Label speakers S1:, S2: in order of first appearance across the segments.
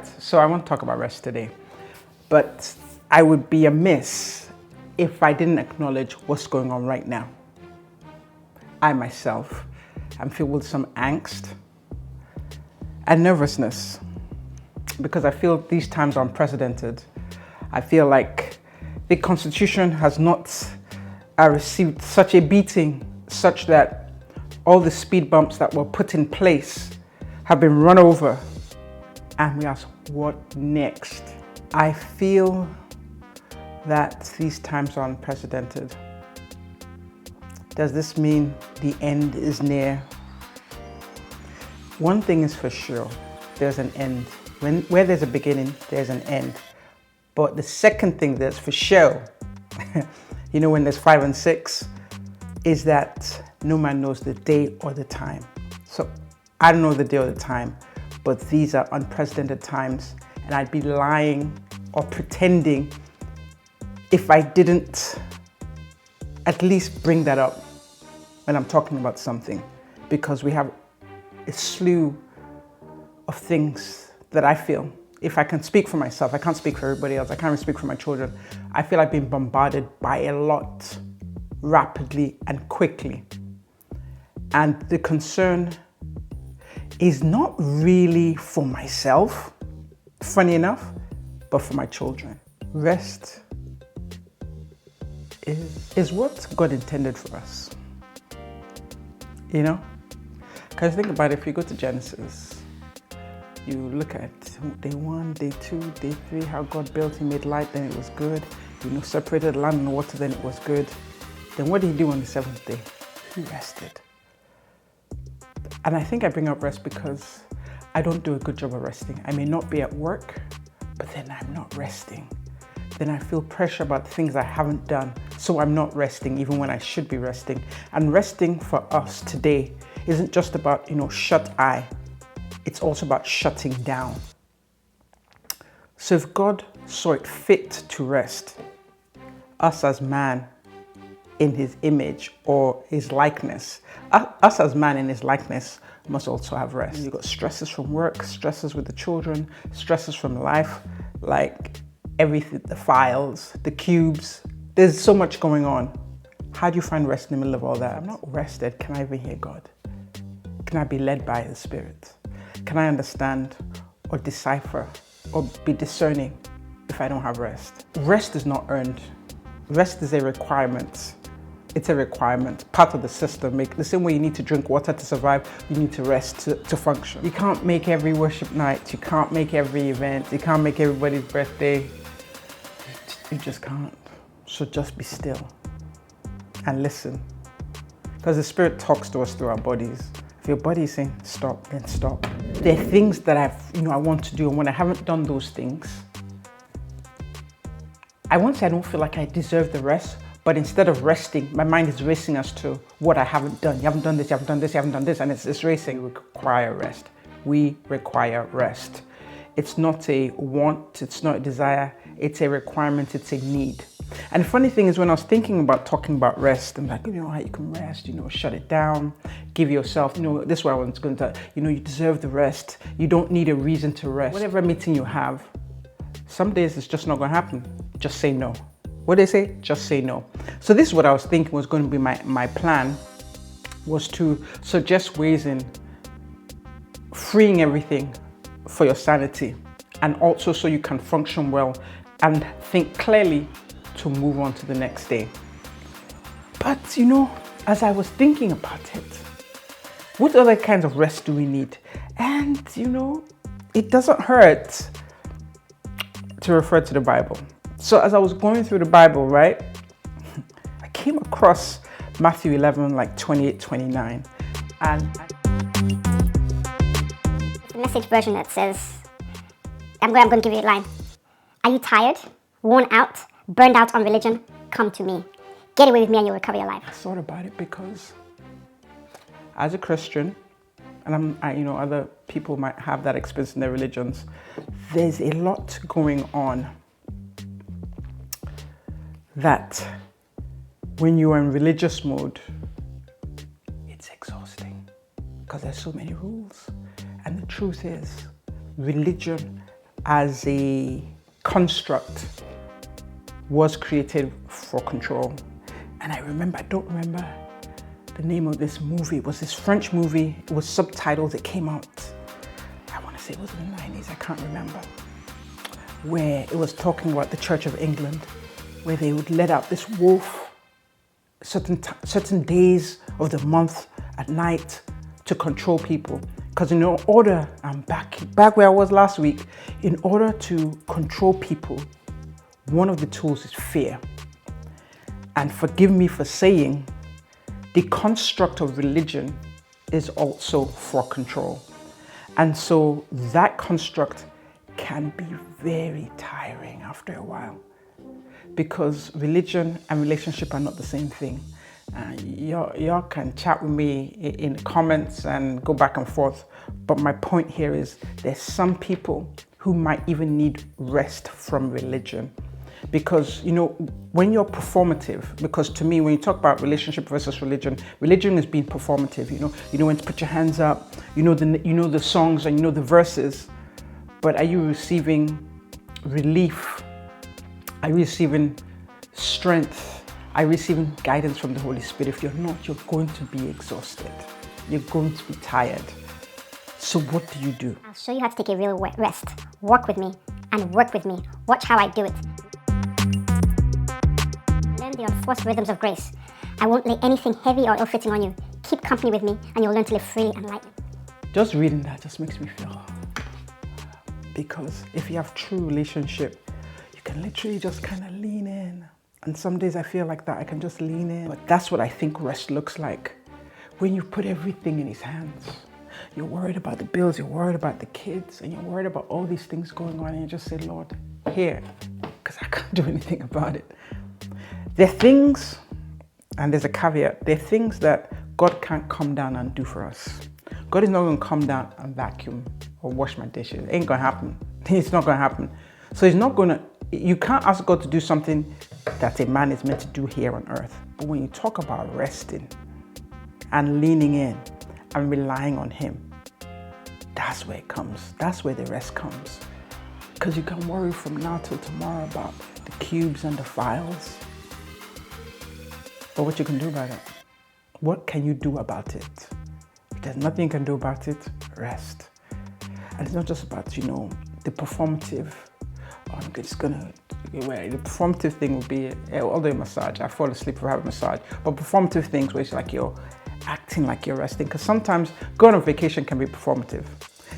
S1: right, so I want to talk about rest today, but I would be amiss if I didn't acknowledge what's going on right now. I myself am filled with some angst and nervousness because I feel these times are unprecedented. I feel like the Constitution has not received such a beating, such that all the speed bumps that were put in place have been run over. And we ask, what next? I feel that these times are unprecedented. Does this mean the end is near? One thing is for sure, there's an end. Where there's a beginning, there's an end. But the second thing that's for sure, when there's 5 and 6, is that no man knows the day or the time. So I don't know the day or the time, but these are unprecedented times, and I'd be lying or pretending if I didn't at least bring that up when I'm talking about something, because we have a slew of things that I feel. If I can speak for myself, I can't speak for everybody else, I can't even speak for my children. I feel I've been bombarded by a lot, rapidly and quickly. And the concern is not really for myself, funny enough, but for my children. Rest is what God intended for us. Because think about it, if you go to Genesis, you look at day 1, day 2, day 3, how God built, He made light, then it was good. Separated land and water, then it was good. Then what did He do on the 7th day? He rested. And I think I bring up rest because I don't do a good job of resting. I may not be at work, but then I'm not resting. Then I feel pressure about things I haven't done, so I'm not resting even when I should be resting. And resting for us today isn't just about, shut eye. It's also about shutting down. So if God saw it fit to rest, us as man in His image or His likeness, us as man in His likeness must also have rest. You've got stresses from work, stresses with the children, stresses from life, like everything, the files, the cubes. There's so much going on. How do you find rest in the middle of all that? I'm not rested. Can I even hear God? Can I be led by the Spirit? Can I understand or decipher or be discerning if I don't have rest? Rest is not earned. Rest is a requirement. It's a requirement, part of the system. The same way you need to drink water to survive, you need to rest to function. You can't make every worship night. You can't make every event. You can't make everybody's birthday. You just can't. So just be still and listen. Because the Spirit talks to us through our bodies. If your body is saying stop, then stop. There are things that I want to do, and when I haven't done those things, I won't say I don't feel like I deserve the rest, but instead of resting, my mind is racing us to what I haven't done. You haven't done this, you haven't done this, you haven't done this, and it's racing. We require rest. We require rest. It's not a want, it's not a desire, it's a requirement, it's a need. And the funny thing is, when I was thinking about talking about rest, I'm like, how you can rest, shut it down, give yourself, this is what I was going to tell you, you deserve the rest. You don't need a reason to rest. Whatever meeting you have, some days it's just not going to happen. Just say no. What do they say? Just say no. So this is what I was thinking was going to be my plan, was to suggest ways in freeing everything for your sanity, and also so you can function well and think clearly to move on to the next day. But as I was thinking about it, what other kinds of rest do we need? And it doesn't hurt to refer to the Bible. So as I was going through the Bible, right, I came across Matthew 11, like 28, 29. And
S2: the Message version that says, I'm going to give you a line. Are you tired, worn out, burned out on religion? Come to me. Get away with me and you'll recover your life.
S1: I thought about it because as a Christian, and other people might have that experience in their religions, there's a lot going on that when you are in religious mode, it's exhausting because there's so many rules. And the truth is, religion as a construct was created for control. And I don't remember the name of this movie. It was this French movie. It was subtitled. It came out, I want to say it was in the 90s. I can't remember. Where it was talking about the Church of England, where they would let out this wolf certain days of the month at night to control people. Because in order, I'm back where I was last week, in order to control people, one of the tools is fear. And forgive me for saying, the construct of religion is also for control. And so that construct can be very tiring after a while, because religion and relationship are not the same thing. Y'all can chat with me in the comments and go back and forth. But my point here is there's some people who might even need rest from religion. Because, when you're performative, because to me, when you talk about relationship versus religion is being performative, you know when to put your hands up, the songs and the verses, but are you receiving relief? Are you receiving strength? Are you receiving guidance from the Holy Spirit? If you're not, you're going to be exhausted. You're going to be tired. So what do?
S2: I'll show you how to take a real rest. Walk with me and work with me. Watch how I do it. Learn the unforced rhythms of grace. I won't lay anything heavy or ill-fitting on you. Keep company with me and you'll learn to live freely and lightly.
S1: Just reading that just makes me feel. Because if you have true relationship, you can literally just kind of lean in. And some days I feel like that, I can just lean in. But that's what I think rest looks like. When you put everything in his hands. You're worried about the bills, you're worried about the kids, and you're worried about all these things going on, and you just say, Lord, here, because I can't do anything about it. There are things, and there's a caveat, there are things that God can't come down and do for us. God is not going to come down and vacuum or wash my dishes. It ain't going to happen. It's not going to happen. So you can't ask God to do something that a man is meant to do here on earth. But when you talk about resting and leaning in and relying on him, that's where it comes. That's where the rest comes. Because you can worry from now till tomorrow about the cubes and the files. But what you can do about it? What can you do about it? If there's nothing you can do about it, rest. And it's not just about, the performative. I'm just gonna, the performative thing would be, although a massage, I fall asleep if I have a massage, but performative things where it's like you're acting like you're resting. Because sometimes going on vacation can be performative.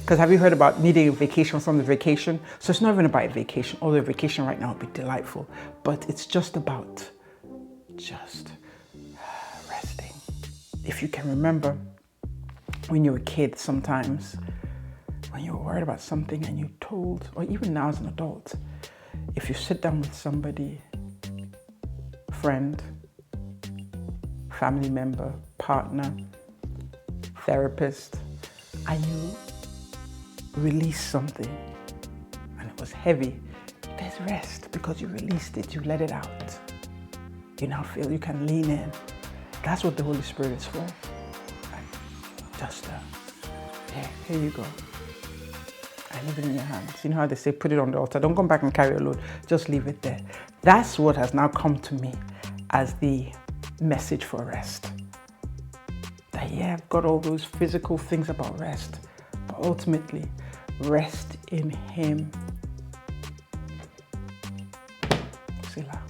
S1: Because have you heard about needing a vacation from the vacation? So it's not even about a vacation, although a vacation right now would be delightful, but it's just about resting. If you can remember when you were a kid, sometimes when you were worried about something and you told, or even now as an adult, if you sit down with somebody, friend, family member, partner, therapist, and you release something and it was heavy, there's rest because you released it, you let it out. You now feel you can lean in. That's what the Holy Spirit is for. Just here you go. I leave it in your hands. You know how they say, put it on the altar. Don't come back and carry a load. Just leave it there. That's what has now come to me as the message for rest. That I've got all those physical things about rest, but ultimately, rest in Him. Selah.